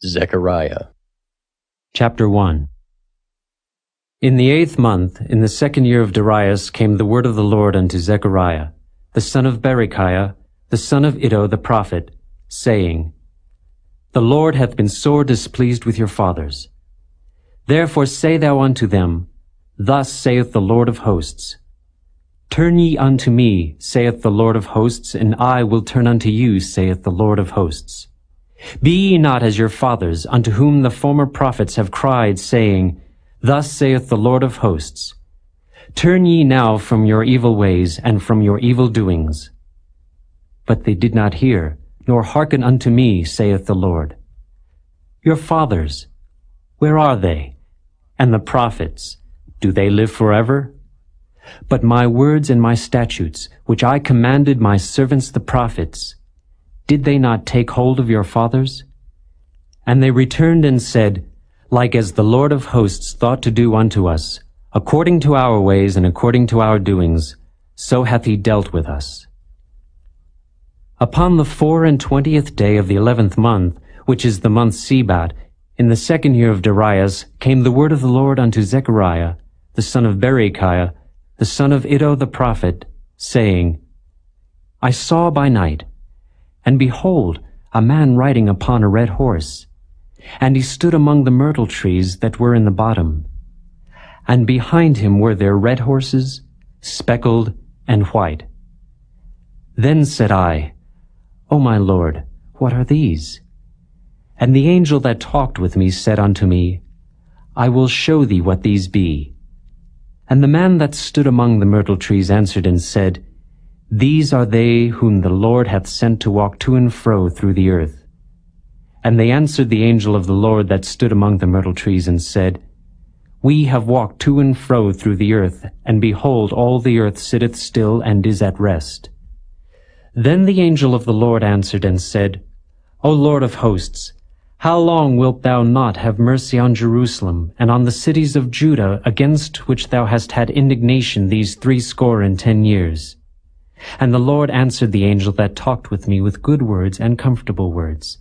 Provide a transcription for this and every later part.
Zechariah. Chapter 1. In the 8th month, in the 2nd year of Darius, came the word of the Lord unto Zechariah, the son of Berechiah, the son of Iddo the prophet, saying, The Lord hath been sore displeased with your fathers. Therefore say thou unto them, Thus saith the Lord of hosts, Turn ye unto me, saith the Lord of hosts, and I will turn unto you, saith the Lord of hosts. Be ye not as your fathers, unto whom the former prophets have cried, saying, Thus saith the Lord of hosts, Turn ye now from your evil ways, and from your evil doings. But they did not hear, nor hearken unto me, saith the Lord. Your fathers, where are they? And the prophets, do they live forever? But my words and my statutes, which I commanded my servants the prophets, did they not take hold of your fathers? And they returned and said, Like as the Lord of hosts thought to do unto us, according to our ways and according to our doings, so hath he dealt with us. Upon the 24th day of the 11th month, which is the month Sebat, in the 2nd year of Darius, came the word of the Lord unto Zechariah, the son of Berechiah, the son of Iddo the prophet, saying, I saw by night, and behold, a man riding upon a red horse, and he stood among the myrtle trees that were in the bottom. And behind him were there red horses, speckled and white. Then said I, O my Lord, what are these? And the angel that talked with me said unto me, I will show thee what these be. And the man that stood among the myrtle trees answered and said, These are they whom the Lord hath sent to walk to and fro through the earth. And they answered the angel of the Lord that stood among the myrtle trees and said, We have walked to and fro through the earth, and behold, all the earth sitteth still and is at rest. Then the angel of the Lord answered and said, O Lord of hosts, how long wilt thou not have mercy on Jerusalem, and on the cities of Judah, against which thou hast had indignation these 60 years? And the Lord answered the angel that talked with me with good words and comfortable words.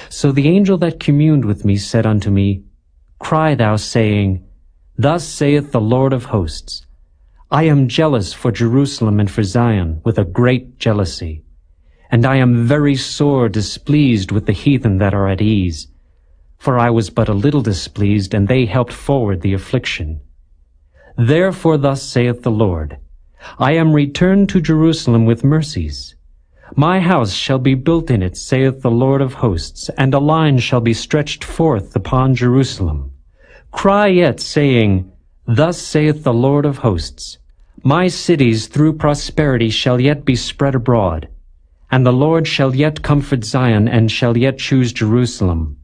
So the angel that communed with me said unto me, Cry thou, saying, Thus saith the Lord of hosts, I am jealous for Jerusalem and for Zion with a great jealousy. And I am very sore displeased with the heathen that are at ease. For I was but a little displeased, and they helped forward the affliction. Therefore thus saith the Lord, I am returned to Jerusalem with mercies. My house shall be built in it, saith the Lord of hosts, and a line shall be stretched forth upon Jerusalem. Cry yet, saying, Thus saith the Lord of hosts, My cities through prosperity shall yet be spread abroad, and the Lord shall yet comfort Zion, and shall yet choose Jerusalem.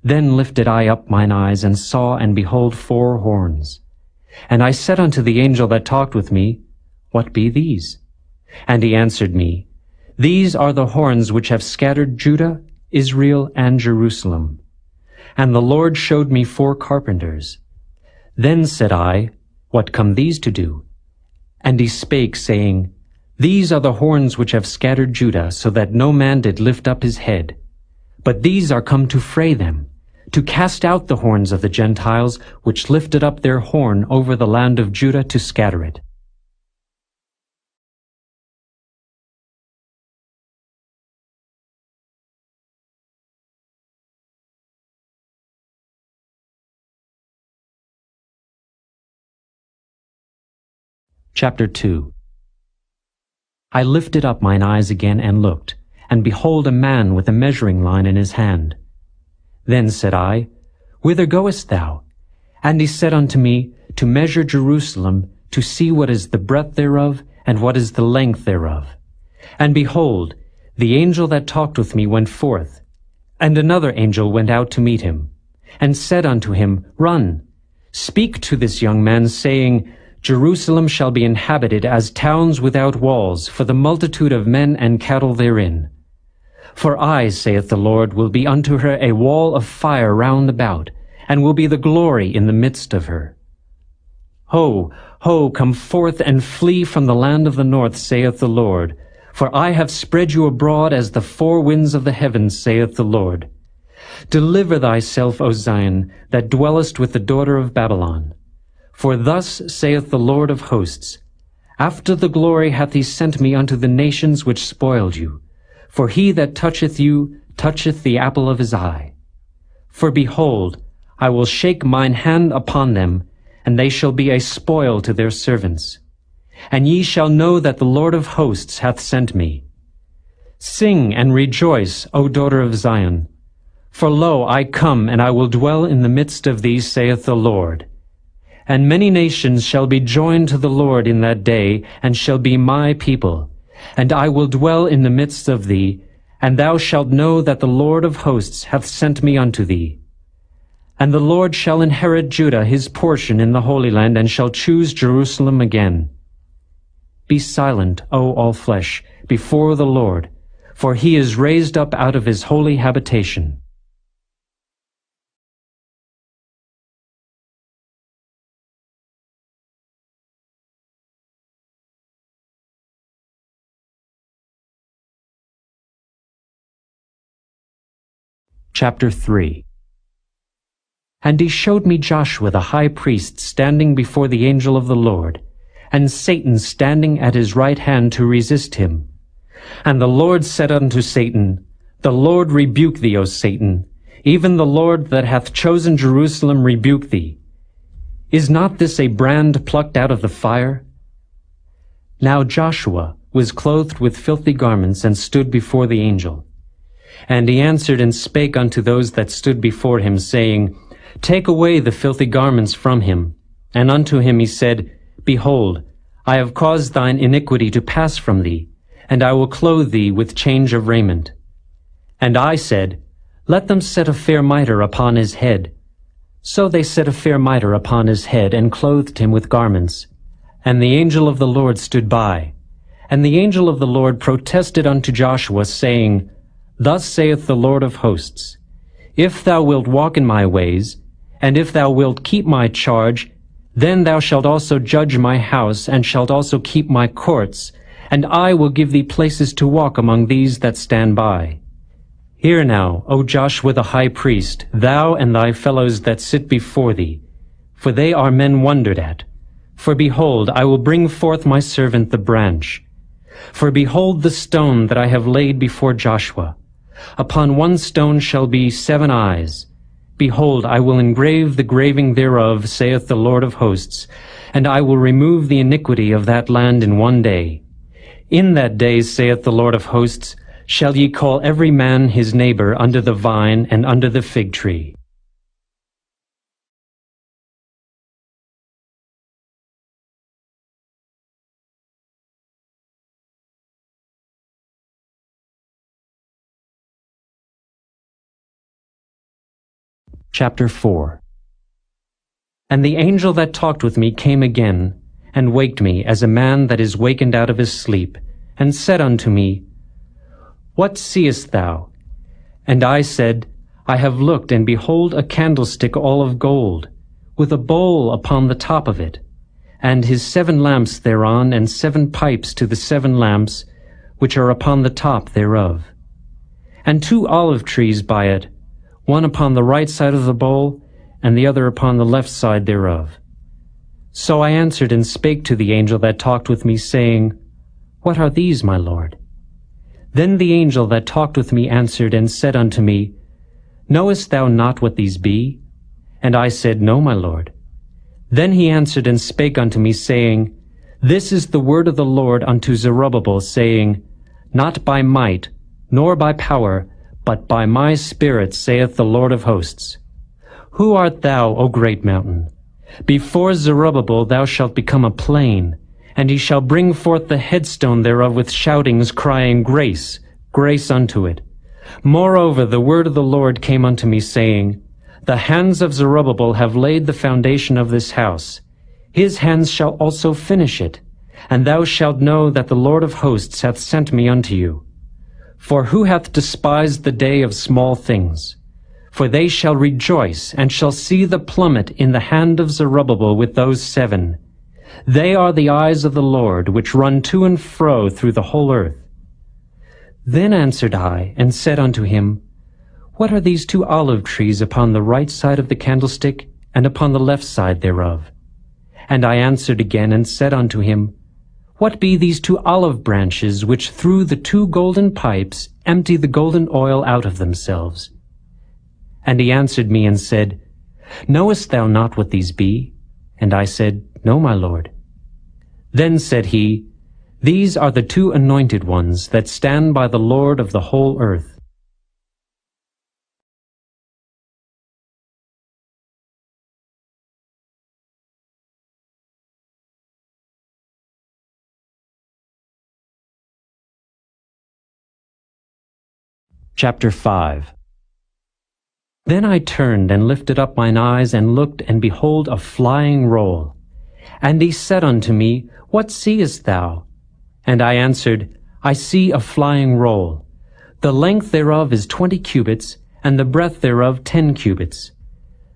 Then lifted I up mine eyes, and saw, and behold, 4 horns. And I said unto the angel that talked with me, What be these? And he answered me, These are the horns which have scattered Judah, Israel, and Jerusalem. And the Lord showed me 4 carpenters. Then said I, What come these to do? And he spake, saying, These are the horns which have scattered Judah, so that no man did lift up his head. But these are come to fray them, to cast out the horns of the Gentiles, which lifted up their horn over the land of Judah to scatter it. Chapter 2. I lifted up mine eyes again and looked, and behold a man with a measuring line in his hand. Then said I, Whither goest thou? And he said unto me, To measure Jerusalem, to see what is the breadth thereof, and what is the length thereof. And behold, the angel that talked with me went forth, and another angel went out to meet him, and said unto him, Run, speak to this young man, saying, Jerusalem shall be inhabited as towns without walls, for the multitude of men and cattle therein. For I, saith the Lord, will be unto her a wall of fire round about, and will be the glory in the midst of her. Ho, ho, come forth and flee from the land of the north, saith the Lord, For I have spread you abroad as the 4 winds of the heavens, saith the Lord. Deliver thyself, O Zion, that dwellest with the daughter of Babylon. For thus saith the Lord of hosts, After the glory hath he sent me unto the nations which spoiled you. For he that toucheth you toucheth the apple of his eye. For behold, I will shake mine hand upon them, and they shall be a spoil to their servants. And ye shall know that the Lord of hosts hath sent me. Sing and rejoice, O daughter of Zion. For lo, I come, and I will dwell in the midst of thee, saith the Lord. And many nations shall be joined to the Lord in that day, and shall be my people. And I will dwell in the midst of thee, and thou shalt know that the Lord of hosts hath sent me unto thee. And the Lord shall inherit Judah his portion in the Holy Land, and shall choose Jerusalem again. Be silent, O all flesh, before the Lord, for he is raised up out of his holy habitation. Chapter 3. And he showed me Joshua the high priest standing before the angel of the Lord, and Satan standing at his right hand to resist him. And the Lord said unto Satan, The Lord rebuke thee, O Satan, even the Lord that hath chosen Jerusalem rebuke thee. Is not this a brand plucked out of the fire? Now Joshua was clothed with filthy garments, and stood before the angel. And he answered and spake unto those that stood before him, saying, Take away the filthy garments from him. And unto him he said, Behold, I have caused thine iniquity to pass from thee, and I will clothe thee with change of raiment. And I said, Let them set a fair mitre upon his head. So they set a fair mitre upon his head, and clothed him with garments. And the angel of the Lord stood by. And the angel of the Lord protested unto Joshua, saying, Thus saith the Lord of hosts, If thou wilt walk in my ways, and if thou wilt keep my charge, then thou shalt also judge my house, and shalt also keep my courts, and I will give thee places to walk among these that stand by. Hear now, O Joshua the high priest, thou and thy fellows that sit before thee, for they are men wondered at. For behold, I will bring forth my servant the branch. For behold the stone that I have laid before Joshua. Upon one stone shall be 7 eyes. Behold, I will engrave the graving thereof, saith the Lord of hosts, and I will remove the iniquity of that land in 1 day. In that day, saith the Lord of hosts, shall ye call every man his neighbor under the vine and under the fig tree. Chapter 4. And the angel that talked with me came again, and waked me as a man that is wakened out of his sleep, and said unto me, What seest thou? And I said, I have looked, and behold a candlestick all of gold, with a bowl upon the top of it, and his 7 lamps thereon, and 7 pipes to the 7 lamps, which are upon the top thereof. And 2 olive trees by it, one upon the right side of the bowl, and the other upon the left side thereof. So I answered and spake to the angel that talked with me, saying, What are these, my Lord? Then the angel that talked with me answered and said unto me, Knowest thou not what these be? And I said, No, my Lord. Then he answered and spake unto me, saying, This is the word of the Lord unto Zerubbabel, saying, Not by might, nor by power, but by my Spirit, saith the Lord of hosts. Who art thou, O great mountain? Before Zerubbabel thou shalt become a plain, and he shall bring forth the headstone thereof with shoutings, crying, Grace, grace unto it. Moreover, the word of the Lord came unto me, saying, The hands of Zerubbabel have laid the foundation of this house. His hands shall also finish it, and thou shalt know that the Lord of hosts hath sent me unto you. For who hath despised the day of small things? For they shall rejoice, and shall see the plummet in the hand of Zerubbabel with those 7. They are the eyes of the Lord, which run to and fro through the whole earth. Then answered I, and said unto him, What are these 2 olive trees upon the right side of the candlestick, and upon the left side thereof? And I answered again and said unto him, What be these 2 olive branches, which through the 2 golden pipes empty the golden oil out of themselves? And he answered me and said, Knowest thou not what these be? And I said, No, my Lord. Then said he, These are the 2 anointed ones that stand by the Lord of the whole earth. Chapter 5. Then I turned and lifted up mine eyes and looked, and behold, a flying roll. And he said unto me, What seest thou? And I answered, I see a flying roll. The length thereof is 20 cubits, and the breadth thereof 10 cubits.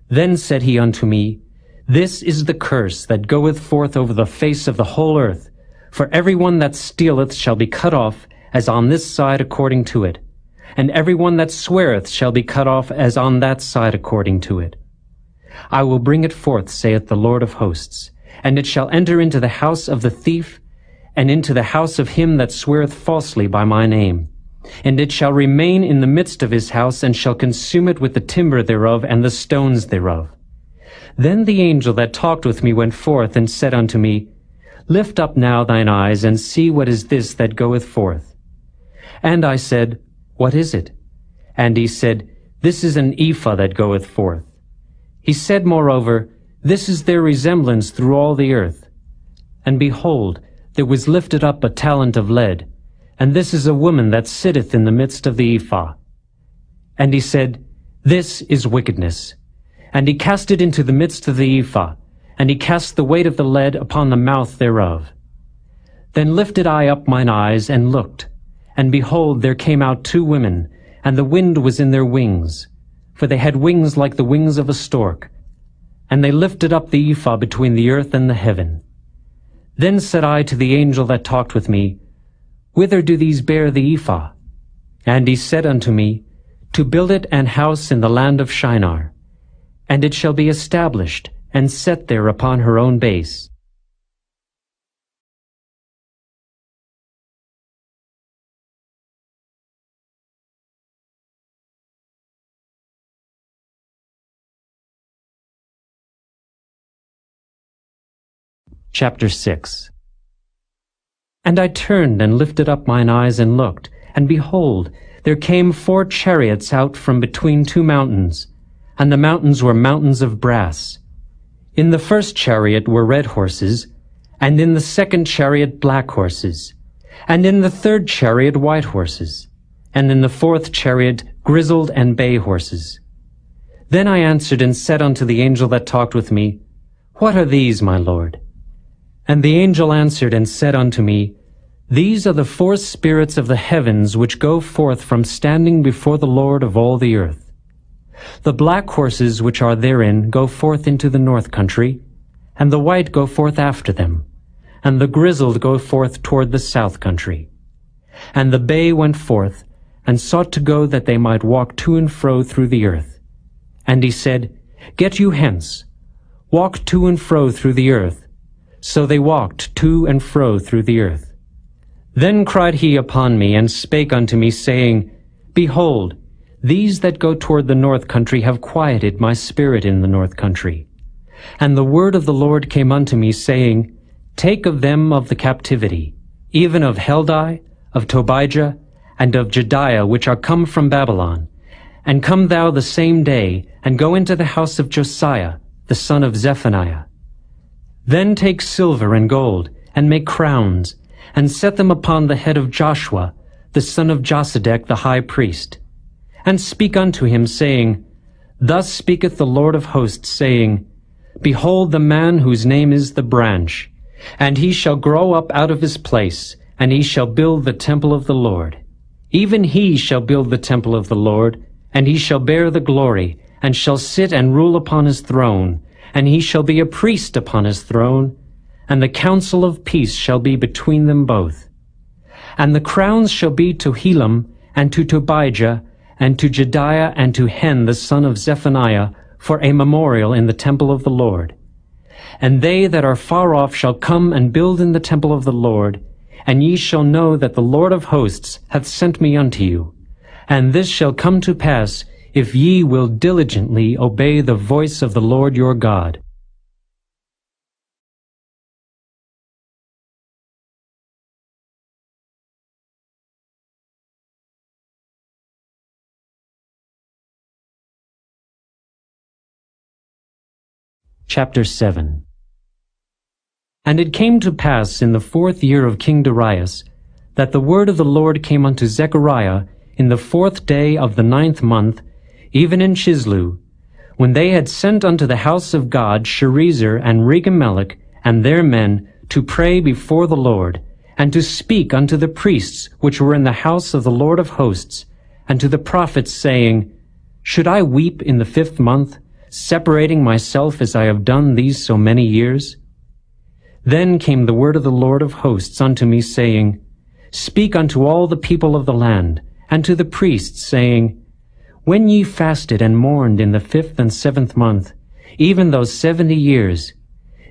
Then said he unto me, This is the curse that goeth forth over the face of the whole earth. For every one that stealeth shall be cut off, as on this side according to it. And every one that sweareth shall be cut off as on that side according to it. I will bring it forth, saith the Lord of hosts, and it shall enter into the house of the thief, and into the house of him that sweareth falsely by my name. And it shall remain in the midst of his house, and shall consume it with the timber thereof and the stones thereof. Then the angel that talked with me went forth, and said unto me, Lift up now thine eyes, and see what is this that goeth forth. And I said, What is it? And he said, This is an ephah that goeth forth. He said moreover, This is their resemblance through all the earth. And behold, there was lifted up a talent of lead, and this is a woman that sitteth in the midst of the ephah. And he said, This is wickedness. And he cast it into the midst of the ephah, and he cast the weight of the lead upon the mouth thereof. Then lifted I up mine eyes, and looked, and behold, there came out 2 women, and the wind was in their wings, for they had wings like the wings of a stork. And they lifted up the ephah between the earth and the heaven. Then said I to the angel that talked with me, Whither do these bear the ephah? And he said unto me, To build it an house in the land of Shinar, and it shall be established, and set there upon her own base. Chapter 6. And I turned and lifted up mine eyes and looked, and behold, there came 4 chariots out from between 2 mountains, and the mountains were mountains of brass. In the first chariot were red horses, and in the second chariot black horses, and in the third chariot white horses, and in the fourth chariot grizzled and bay horses. Then I answered and said unto the angel that talked with me, What are these, my Lord? And the angel answered and said unto me, These are the 4 spirits of the heavens which go forth from standing before the Lord of all the earth. The black horses which are therein go forth into the north country, and the white go forth after them, and the grizzled go forth toward the south country. And the bay went forth, and sought to go that they might walk to and fro through the earth. And he said, Get you hence, walk to and fro through the earth. So they walked to and fro through the earth. Then cried he upon me, and spake unto me, saying, Behold, these that go toward the north country have quieted my spirit in the north country. And the word of the Lord came unto me, saying, Take of them of the captivity, even of Heldai, of Tobijah, and of Jediah, which are come from Babylon, and come thou the same day, and go into the house of Josiah, the son of Zephaniah. Then take silver and gold, and make crowns, and set them upon the head of Joshua, the son of Josedech the high priest. And speak unto him, saying, Thus speaketh the Lord of hosts, saying, Behold the man whose name is the branch, and he shall grow up out of his place, and he shall build the temple of the Lord. Even he shall build the temple of the Lord, and he shall bear the glory, and shall sit and rule upon his throne, and he shall be a priest upon his throne, and the counsel of peace shall be between them both. And the crowns shall be to Helam, and to Tobijah, and to Jedaiah and to Hen the son of Zephaniah, for a memorial in the temple of the Lord. And they that are far off shall come and build in the temple of the Lord, and ye shall know that the Lord of hosts hath sent me unto you. And this shall come to pass, if ye will diligently obey the voice of the Lord your God. Chapter 7. And it came to pass in the 4th year of King Darius, that the word of the Lord came unto Zechariah in the 4th day of the 9th month, even in Chislu, when they had sent unto the house of God Sherezer and Regemelech and their men to pray before the Lord, and to speak unto the priests which were in the house of the Lord of hosts, and to the prophets, saying, Should I weep in the 5th month, separating myself as I have done these so many years? Then came the word of the Lord of hosts unto me, saying, Speak unto all the people of the land, and to the priests, saying, When ye fasted and mourned in the 5th and 7th month, even those 70 years,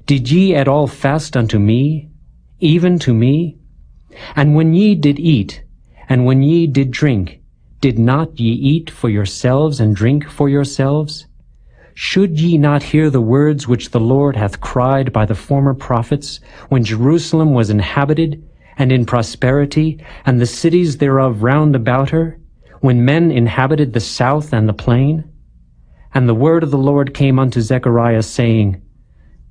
did ye at all fast unto me, even to me? And when ye did eat, and when ye did drink, did not ye eat for yourselves and drink for yourselves? Should ye not hear the words which the Lord hath cried by the former prophets, when Jerusalem was inhabited, and in prosperity, and the cities thereof round about her, when men inhabited the south and the plain? And the word of the Lord came unto Zechariah, saying,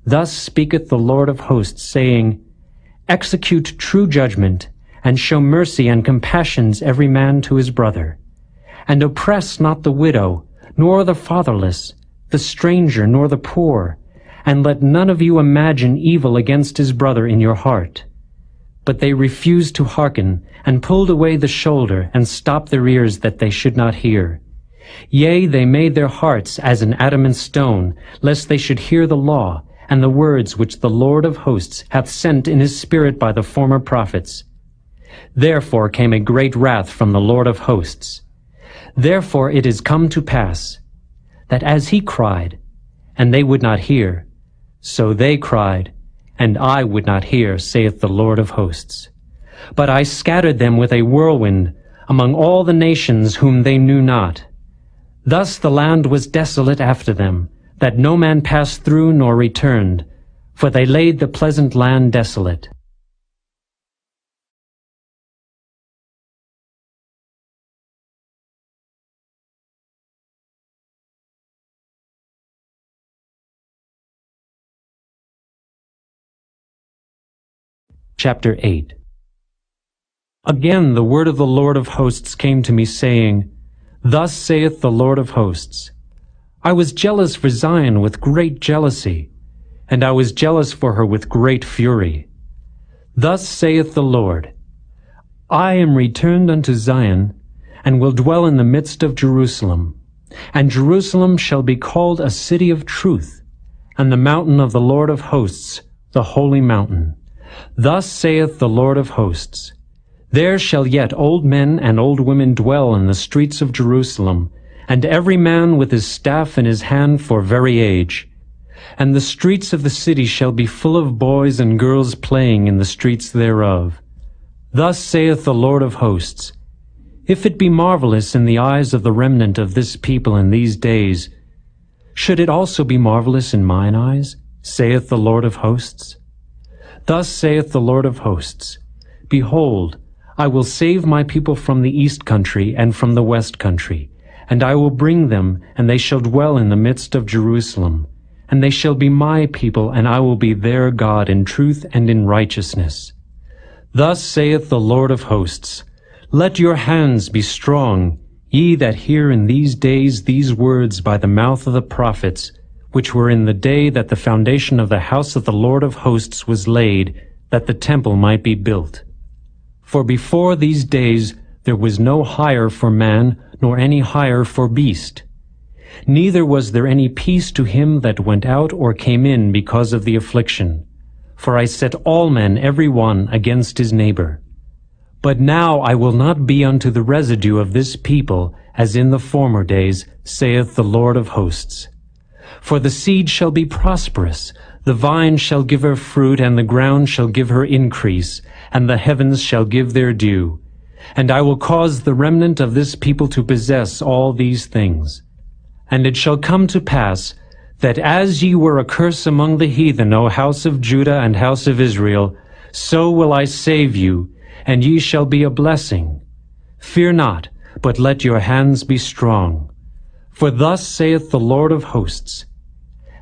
Thus speaketh the Lord of hosts, saying, Execute true judgment, and show mercy and compassions every man to his brother. And oppress not the widow, nor the fatherless, the stranger, nor the poor, and let none of you imagine evil against his brother in your heart. But they refused to hearken, and pulled away the shoulder, and stopped their ears that they should not hear. Yea, they made their hearts as an adamant stone, lest they should hear the law, and the words which the Lord of hosts hath sent in his spirit by the former prophets. Therefore came a great wrath from the Lord of hosts. Therefore it is come to pass, that as he cried, and they would not hear, so they cried, and I would not hear, saith the Lord of hosts. But I scattered them with a whirlwind among all the nations whom they knew not. Thus the land was desolate after them, that no man passed through nor returned, for they laid the pleasant land desolate. Chapter 8. Again the word of the Lord of hosts came to me, saying, Thus saith the Lord of hosts, I was jealous for Zion with great jealousy, and I was jealous for her with great fury. Thus saith the Lord, I am returned unto Zion, and will dwell in the midst of Jerusalem. And Jerusalem shall be called a city of truth, and the mountain of the Lord of hosts, the holy mountain. Thus saith the Lord of hosts, There shall yet old men and old women dwell in the streets of Jerusalem, and every man with his staff in his hand for very age. And the streets of the city shall be full of boys and girls playing in the streets thereof. Thus saith the Lord of hosts, If it be marvelous in the eyes of the remnant of this people in these days, should it also be marvelous in mine eyes, saith the Lord of hosts? Thus saith the Lord of hosts, Behold, I will save my people from the east country and from the west country, and I will bring them, and they shall dwell in the midst of Jerusalem. And they shall be my people, and I will be their God in truth and in righteousness. Thus saith the Lord of hosts, Let your hands be strong, ye that hear in these days these words by the mouth of the prophets, which were in the day that the foundation of the house of the Lord of hosts was laid, that the temple might be built. For before these days there was no hire for man, nor any hire for beast. Neither was there any peace to him that went out or came in because of the affliction. For I set all men every one against his neighbor. But now I will not be unto the residue of this people as in the former days, saith the Lord of hosts. For the seed shall be prosperous, the vine shall give her fruit, and the ground shall give her increase, and the heavens shall give their dew. And I will cause the remnant of this people to possess all these things. And it shall come to pass, that as ye were a curse among the heathen, O house of Judah and house of Israel, so will I save you, and ye shall be a blessing. Fear not, but let your hands be strong. For thus saith the Lord of hosts,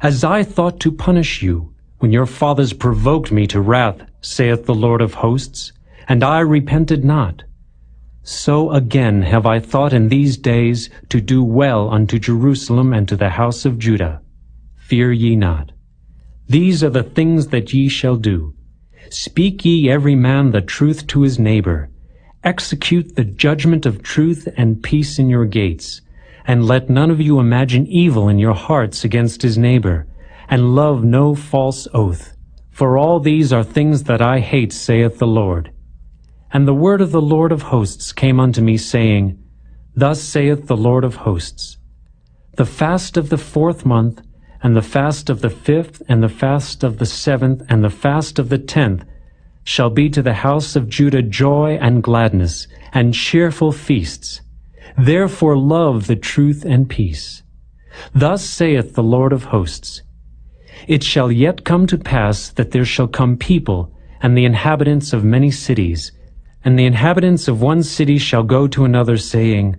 As I thought to punish you, when your fathers provoked me to wrath, saith the Lord of hosts, and I repented not, so again have I thought in these days to do well unto Jerusalem and to the house of Judah. Fear ye not. These are the things that ye shall do. Speak ye every man the truth to his neighbor. Execute the judgment of truth and peace in your gates. And let none of you imagine evil in your hearts against his neighbor, and love no false oath. For all these are things that I hate, saith the Lord. And the word of the Lord of hosts came unto me, saying, Thus saith the Lord of hosts, The fast of the 4th month, and the fast of the 5th, and the fast of the 7th, and the fast of the 10th, shall be to the house of Judah joy and gladness, and cheerful feasts. Therefore love the truth and peace. Thus saith the Lord of hosts, It shall yet come to pass that there shall come people, and the inhabitants of many cities, and the inhabitants of one city shall go to another, saying,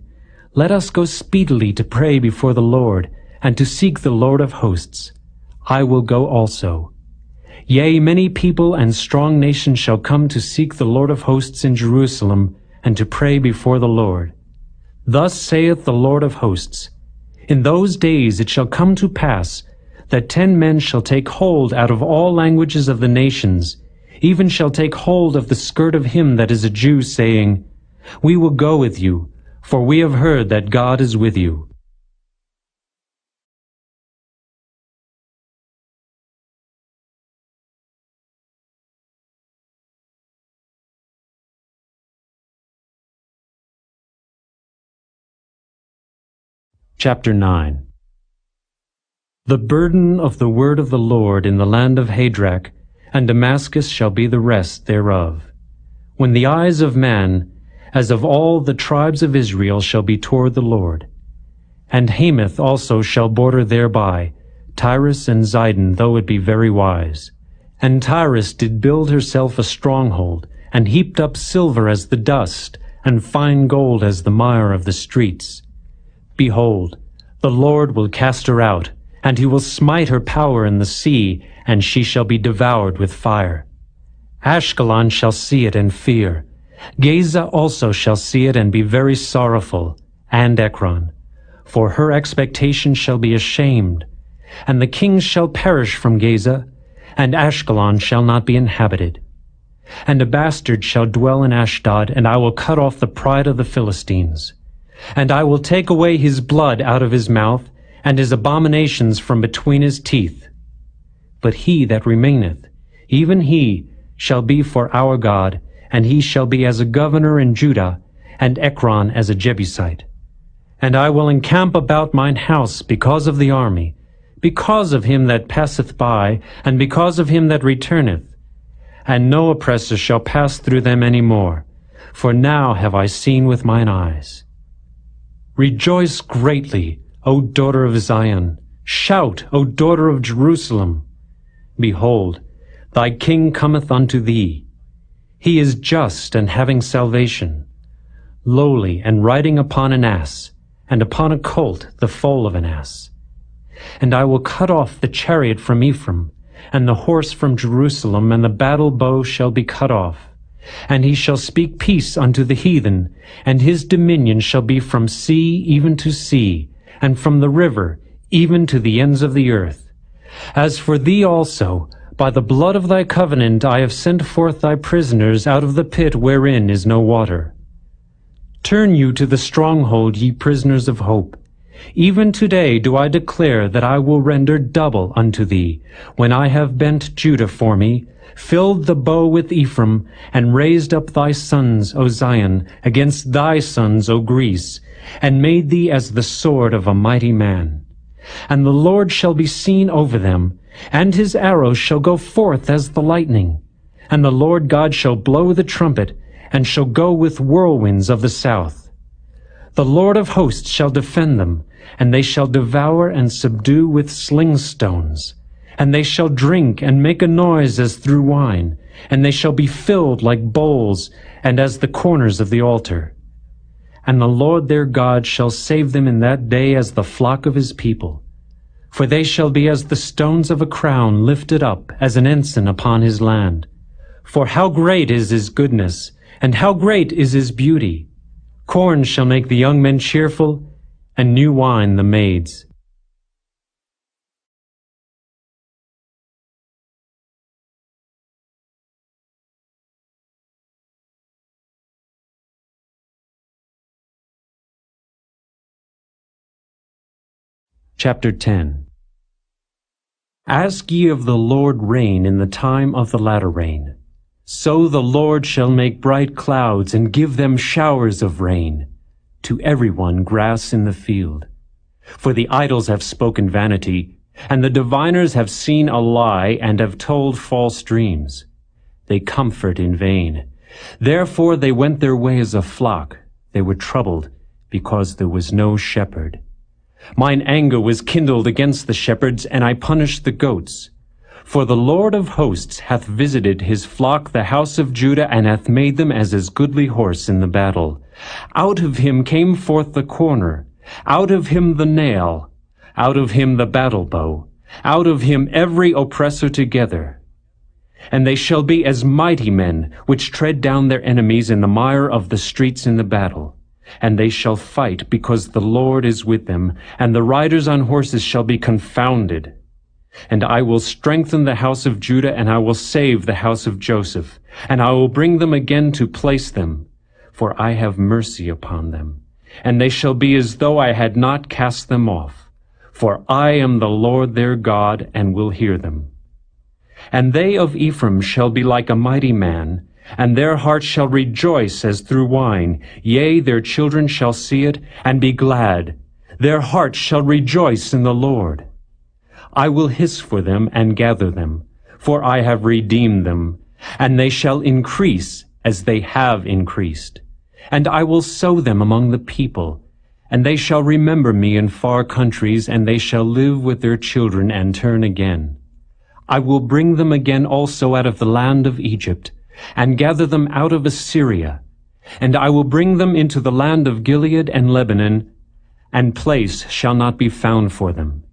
Let us go speedily to pray before the Lord, and to seek the Lord of hosts. I will go also. Yea, many people and strong nations shall come to seek the Lord of hosts in Jerusalem, and to pray before the Lord. Thus saith the Lord of hosts, In those days it shall come to pass, that 10 men shall take hold out of all languages of the nations, even shall take hold of the skirt of him that is a Jew, saying, We will go with you, for we have heard that God is with you. Chapter 9. The burden of the word of the Lord in the land of Hadrach, and Damascus shall be the rest thereof. When the eyes of man, as of all the tribes of Israel, shall be toward the Lord. And Hamath also shall border thereby, Tyrus and Zidon, though it be very wise. And Tyrus did build herself a stronghold, and heaped up silver as the dust, and fine gold as the mire of the streets. Behold, the Lord will cast her out, and he will smite her power in the sea, and she shall be devoured with fire. Ashkelon shall see it and fear. Gaza also shall see it and be very sorrowful, and Ekron. For her expectation shall be ashamed. And the kings shall perish from Gaza, and Ashkelon shall not be inhabited. And a bastard shall dwell in Ashdod, and I will cut off the pride of the Philistines. And I will take away his blood out of his mouth, and his abominations from between his teeth. But he that remaineth, even he, shall be for our God, and he shall be as a governor in Judah, and Ekron as a Jebusite. And I will encamp about mine house because of the army, because of him that passeth by, and because of him that returneth. And no oppressor shall pass through them any more, for now have I seen with mine eyes. Rejoice greatly, O daughter of Zion. Shout, O daughter of Jerusalem. Behold, thy king cometh unto thee. He is just and having salvation, lowly and riding upon an ass, and upon a colt, the foal of an ass. And I will cut off the chariot from Ephraim, and the horse from Jerusalem, and the battle bow shall be cut off. And he shall speak peace unto the heathen, and his dominion shall be from sea even to sea, and from the river even to the ends of the earth. As for thee also, by the blood of thy covenant I have sent forth thy prisoners out of the pit wherein is no water. Turn you to the stronghold, ye prisoners of hope. Even today do I declare that I will render double unto thee, when I have bent Judah for me, filled the bow with Ephraim, and raised up thy sons, O Zion, against thy sons, O Greece, and made thee as the sword of a mighty man. And the Lord shall be seen over them, and his arrows shall go forth as the lightning. And the Lord God shall blow the trumpet, and shall go with whirlwinds of the south. The Lord of hosts shall defend them, and they shall devour and subdue with sling stones. And they shall drink and make a noise as through wine, and they shall be filled like bowls, and as the corners of the altar. And the Lord their God shall save them in that day as the flock of his people. For they shall be as the stones of a crown lifted up as an ensign upon his land. For how great is his goodness, and how great is his beauty! Corn shall make the young men cheerful, and new wine the maids. Chapter 10. Ask ye of the Lord rain in the time of the latter rain. So the Lord shall make bright clouds, and give them showers of rain, to every one grass in the field. For the idols have spoken vanity, and the diviners have seen a lie, and have told false dreams. They comfort in vain. Therefore they went their way as a flock. They were troubled, because there was no shepherd. Mine anger was kindled against the shepherds, and I punished the goats. For the Lord of hosts hath visited his flock, the house of Judah, and hath made them as his goodly horse in the battle. Out of him came forth the corner, out of him the nail, out of him the battle bow, out of him every oppressor together. And they shall be as mighty men, which tread down their enemies in the mire of the streets in the battle. And they shall fight, because the Lord is with them, and the riders on horses shall be confounded. And I will strengthen the house of Judah, and I will save the house of Joseph, and I will bring them again to place them, for I have mercy upon them. And they shall be as though I had not cast them off, for I am the Lord their God, and will hear them. And they of Ephraim shall be like a mighty man, and their heart shall rejoice as through wine. Yea, their children shall see it, and be glad. Their heart shall rejoice in the Lord. I will hiss for them, and gather them, for I have redeemed them. And they shall increase, as they have increased. And I will sow them among the people. And they shall remember me in far countries, and they shall live with their children, and turn again. I will bring them again also out of the land of Egypt, and gather them out of Assyria. And I will bring them into the land of Gilead and Lebanon, and place shall not be found for them.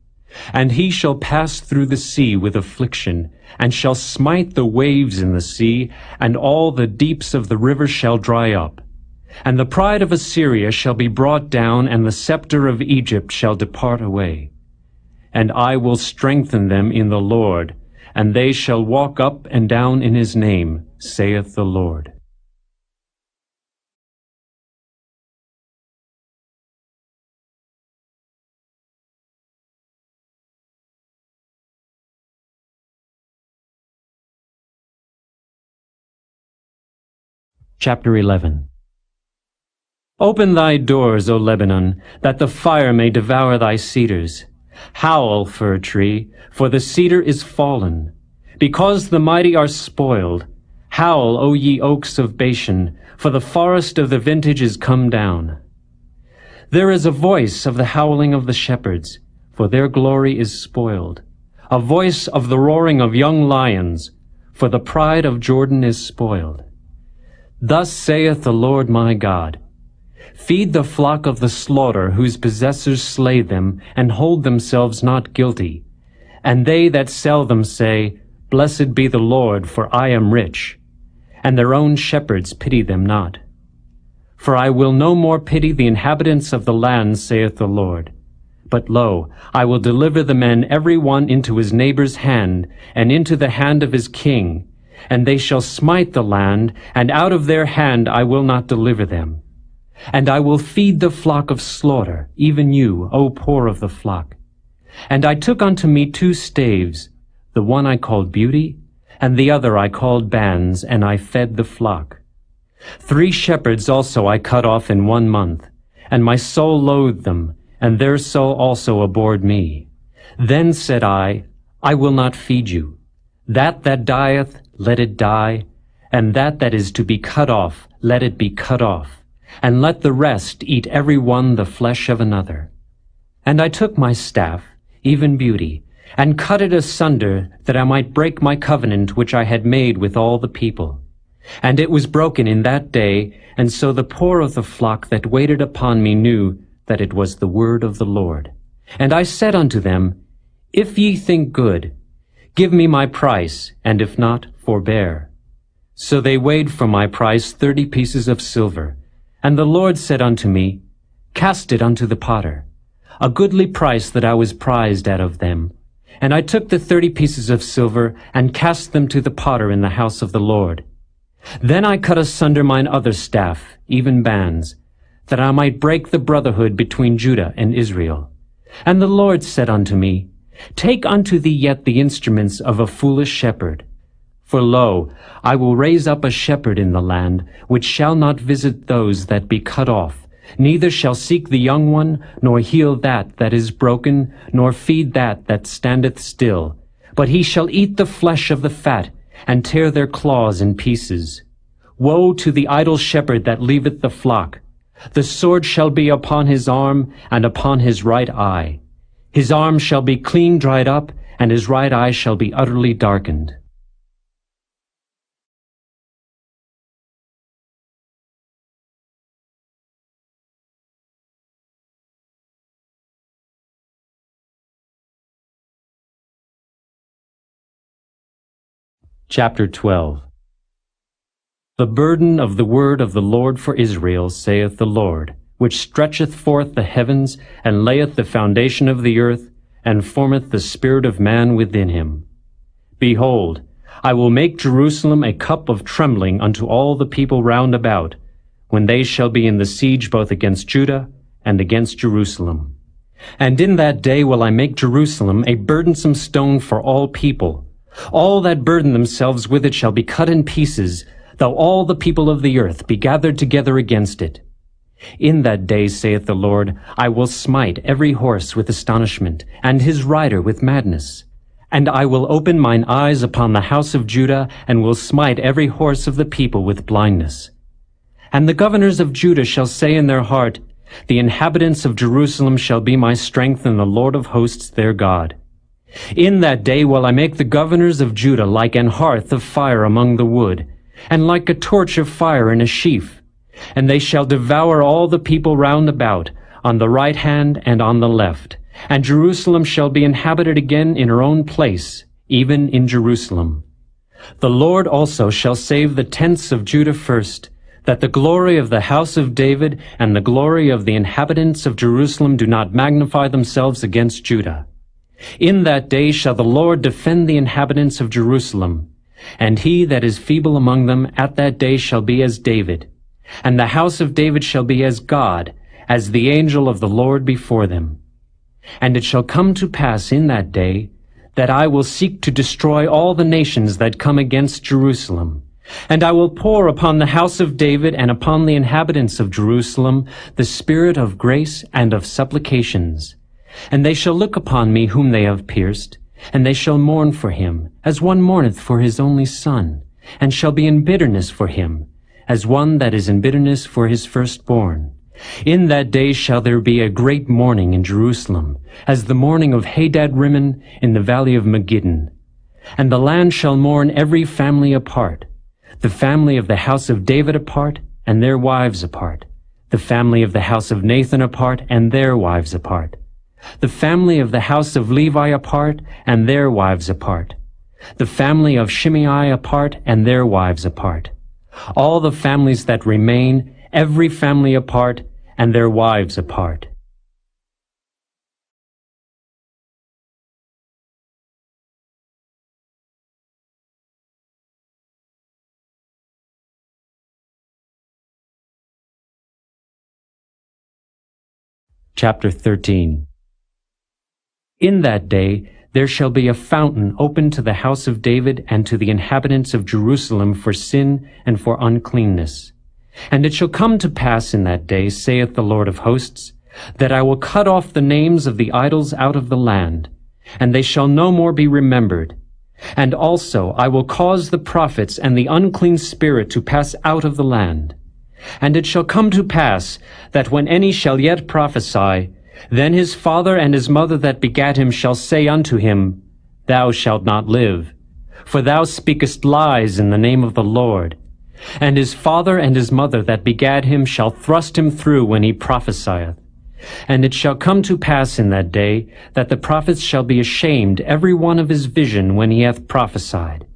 And he shall pass through the sea with affliction, and shall smite the waves in the sea, and all the deeps of the river shall dry up. And the pride of Assyria shall be brought down, and the scepter of Egypt shall depart away. And I will strengthen them in the Lord, and they shall walk up and down in his name, saith the Lord. Chapter 11. Open thy doors, O Lebanon, that the fire may devour thy cedars. Howl, fir tree, for the cedar is fallen, because the mighty are spoiled. Howl, O ye oaks of Bashan, for the forest of the vintage is come down. There is a voice of the howling of the shepherds, for their glory is spoiled. A voice of the roaring of young lions, for the pride of Jordan is spoiled. Thus saith the Lord my God, feed the flock of the slaughter, whose possessors slay them, and hold themselves not guilty. And they that sell them say, Blessed be the Lord, for I am rich. And their own shepherds pity them not. For I will no more pity the inhabitants of the land, saith the Lord. But lo, I will deliver the men every one into his neighbor's hand, and into the hand of his king. And they shall smite the land, and out of their hand I will not deliver them. And I will feed the flock of slaughter, even you, O poor of the flock. And I took unto me 2 staves, the one I called Beauty, and the other I called Bands, and I fed the flock. 3 shepherds also I cut off in 1 month, and my soul loathed them, and their soul also abhorred me. Then said I will not feed you. That dieth, let it die, and that is to be cut off, let it be cut off, and let the rest eat every one the flesh of another. And I took my staff, even Beauty, and cut it asunder, that I might break my covenant which I had made with all the people. And it was broken in that day, and so the poor of the flock that waited upon me knew that it was the word of the Lord. And I said unto them, If ye think good, give me my price, and if not, forbear. So they weighed for my price 30 pieces of silver. And the Lord said unto me, Cast it unto the potter, a goodly price that I was prized out of them. And I took the 30 pieces of silver, and cast them to the potter in the house of the Lord. Then I cut asunder mine other staff, even bands, that I might break the brotherhood between Judah and Israel. And the Lord said unto me, Take unto thee yet the instruments of a foolish shepherd. For lo, I will raise up a shepherd in the land, which shall not visit those that be cut off, neither shall seek the young one, nor heal that is broken, nor feed that standeth still. But he shall eat the flesh of the fat, and tear their claws in pieces. Woe to the idle shepherd that leaveth the flock! The sword shall be upon his arm, and upon his right eye. His arm shall be clean dried up, and his right eye shall be utterly darkened. Chapter 12. The burden of the word of the Lord for Israel, saith the Lord, which stretcheth forth the heavens, and layeth the foundation of the earth, and formeth the spirit of man within him. Behold, I will make Jerusalem a cup of trembling unto all the people round about, when they shall be in the siege both against Judah and against Jerusalem. And in that day will I make Jerusalem a burdensome stone for all people. All that burden themselves with it shall be cut in pieces, though all the people of the earth be gathered together against it. In that day, saith the Lord, I will smite every horse with astonishment, and his rider with madness. And I will open mine eyes upon the house of Judah, and will smite every horse of the people with blindness. And the governors of Judah shall say in their heart, The inhabitants of Jerusalem shall be my strength, and the Lord of hosts their God. In that day will I make the governors of Judah like an hearth of fire among the wood, and like a torch of fire in a sheaf. And they shall devour all the people round about, on the right hand and on the left. And Jerusalem shall be inhabited again in her own place, even in Jerusalem. The Lord also shall save the tents of Judah first, that the glory of the house of David and the glory of the inhabitants of Jerusalem do not magnify themselves against Judah. In that day shall the Lord defend the inhabitants of Jerusalem, and he that is feeble among them at that day shall be as David, and the house of David shall be as God, as the angel of the Lord before them. And it shall come to pass in that day, that I will seek to destroy all the nations that come against Jerusalem. And I will pour upon the house of David and upon the inhabitants of Jerusalem the spirit of grace and of supplications. And they shall look upon me whom they have pierced, and they shall mourn for him, as one mourneth for his only son, and shall be in bitterness for him, as one that is in bitterness for his firstborn. In that day shall there be a great mourning in Jerusalem, as the mourning of Hadad-rimmon in the valley of Megiddon. And the land shall mourn every family apart, the family of the house of David apart, and their wives apart, the family of the house of Nathan apart, and their wives apart, the family of the house of Levi apart, and their wives apart, the family of Shimei apart, and their wives apart, all the families that remain, every family apart, and their wives apart. Chapter 13. In that day there shall be a fountain open to the house of David and to the inhabitants of Jerusalem for sin and for uncleanness. And it shall come to pass in that day, saith the Lord of hosts, that I will cut off the names of the idols out of the land, and they shall no more be remembered. And also I will cause the prophets and the unclean spirit to pass out of the land. And it shall come to pass, that when any shall yet prophesy, then his father and his mother that begat him shall say unto him, Thou shalt not live, for thou speakest lies in the name of the Lord. And his father and his mother that begat him shall thrust him through when he prophesieth. And it shall come to pass in that day, that the prophets shall be ashamed every one of his vision when he hath prophesied.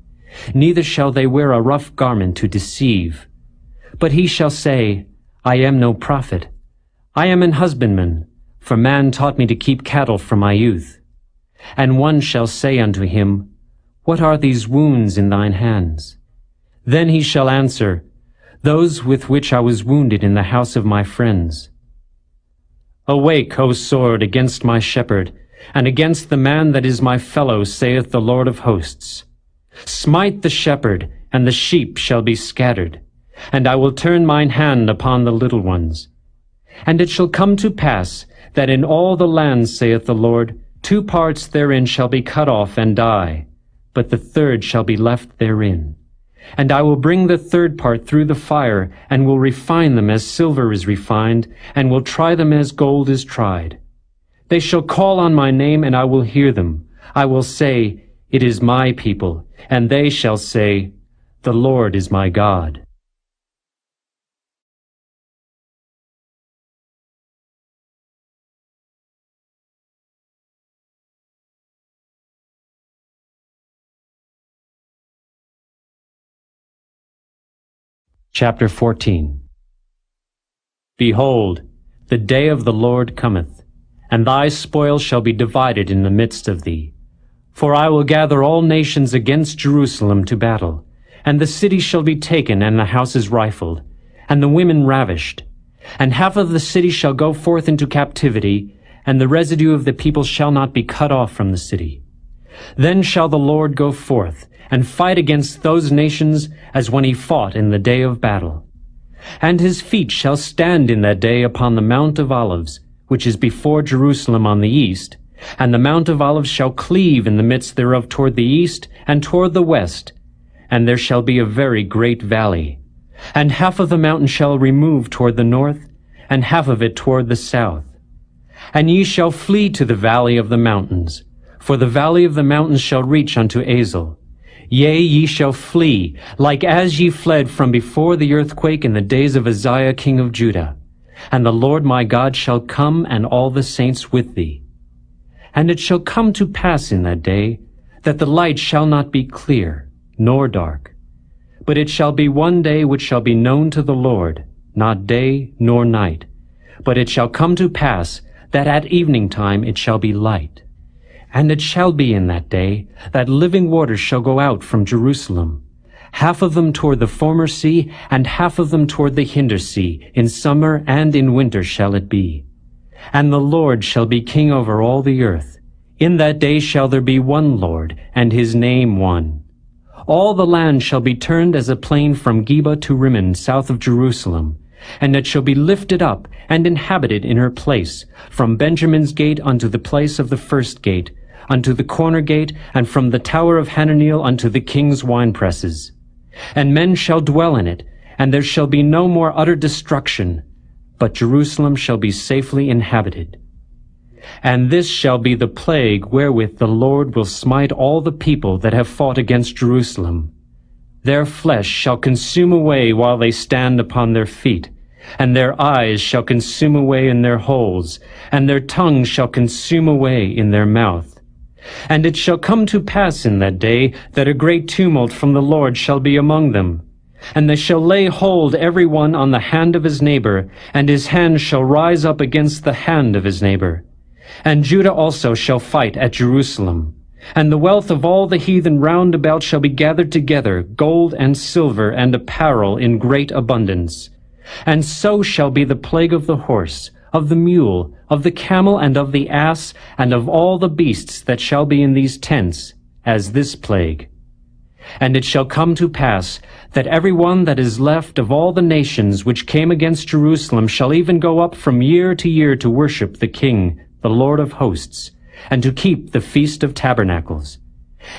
Neither shall they wear a rough garment to deceive. But he shall say, I am no prophet. I am an husbandman, for man taught me to keep cattle from my youth. And one shall say unto him, What are these wounds in thine hands? Then he shall answer, Those with which I was wounded in the house of my friends. Awake, O sword, against my shepherd, and against the man that is my fellow, saith the Lord of hosts. Smite the shepherd, and the sheep shall be scattered, and I will turn mine hand upon the little ones. And it shall come to pass, that in all the land, saith the Lord, 2 parts therein shall be cut off and die, but the third shall be left therein. And I will bring the third part through the fire, and will refine them as silver is refined, and will try them as gold is tried. They shall call on my name, and I will hear them. I will say, It is my people, and they shall say, The Lord is my God. Chapter 14. Behold, the day of the Lord cometh, and thy spoil shall be divided in the midst of thee. For I will gather all nations against Jerusalem to battle, and the city shall be taken, and the houses rifled, and the women ravished. And half of the city shall go forth into captivity, and the residue of the people shall not be cut off from the city. Then shall the Lord go forth, and fight against those nations as when he fought in the day of battle. And his feet shall stand in that day upon the Mount of Olives, which is before Jerusalem on the east, and the Mount of Olives shall cleave in the midst thereof toward the east and toward the west, and there shall be a very great valley. And half of the mountain shall remove toward the north, and half of it toward the south. And ye shall flee to the valley of the mountains, for the valley of the mountains shall reach unto Azel. Yea, ye shall flee, like as ye fled from before the earthquake in the days of Uzziah king of Judah. And the Lord my God shall come, and all the saints with thee. And it shall come to pass in that day, that the light shall not be clear, nor dark. But it shall be one day which shall be known to the Lord, not day nor night. But it shall come to pass, that at evening time it shall be light. And it shall be in that day, that living waters shall go out from Jerusalem, half of them toward the former sea, and half of them toward the hinder sea. In summer and in winter shall it be. And the Lord shall be king over all the earth. In that day shall there be one Lord, and his name one. All the land shall be turned as a plain from Geba to Rimmon, south of Jerusalem. And it shall be lifted up, and inhabited in her place, from Benjamin's gate unto the place of the first gate, unto the corner gate, and from the tower of Hananeel unto the king's winepresses. And men shall dwell in it, and there shall be no more utter destruction, but Jerusalem shall be safely inhabited. And this shall be the plague wherewith the Lord will smite all the people that have fought against Jerusalem. Their flesh shall consume away while they stand upon their feet, and their eyes shall consume away in their holes, and their tongue shall consume away in their mouth. And it shall come to pass in that day, that a great tumult from the Lord shall be among them. And they shall lay hold every one on the hand of his neighbor, and his hand shall rise up against the hand of his neighbor. And Judah also shall fight at Jerusalem. And the wealth of all the heathen round about shall be gathered together, gold and silver and apparel in great abundance. And so shall be the plague of the horse, of the mule, of the camel, and of the ass, and of all the beasts that shall be in these tents, as this plague. And it shall come to pass, that every one that is left of all the nations which came against Jerusalem shall even go up from year to year to worship the King, the Lord of hosts, and to keep the Feast of Tabernacles.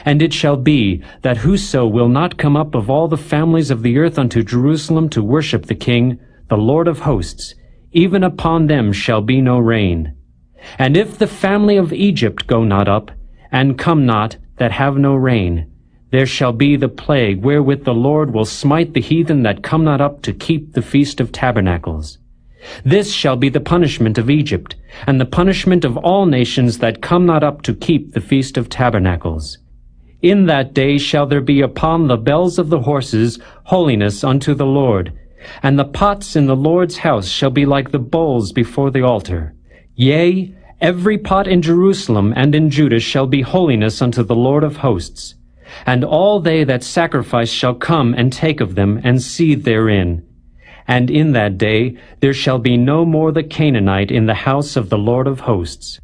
And it shall be, that whoso will not come up of all the families of the earth unto Jerusalem to worship the King, the Lord of hosts, even upon them shall be no rain. And if the family of Egypt go not up, and come not, that have no rain, there shall be the plague wherewith the Lord will smite the heathen that come not up to keep the Feast of Tabernacles. This shall be the punishment of Egypt, and the punishment of all nations that come not up to keep the Feast of Tabernacles. In that day shall there be upon the bells of the horses holiness unto the Lord, and the pots in the Lord's house shall be like the bowls before the altar. Yea, every pot in Jerusalem and in Judah shall be holiness unto the Lord of hosts. And all they that sacrifice shall come and take of them, and seethe therein. And in that day there shall be no more the Canaanite in the house of the Lord of hosts.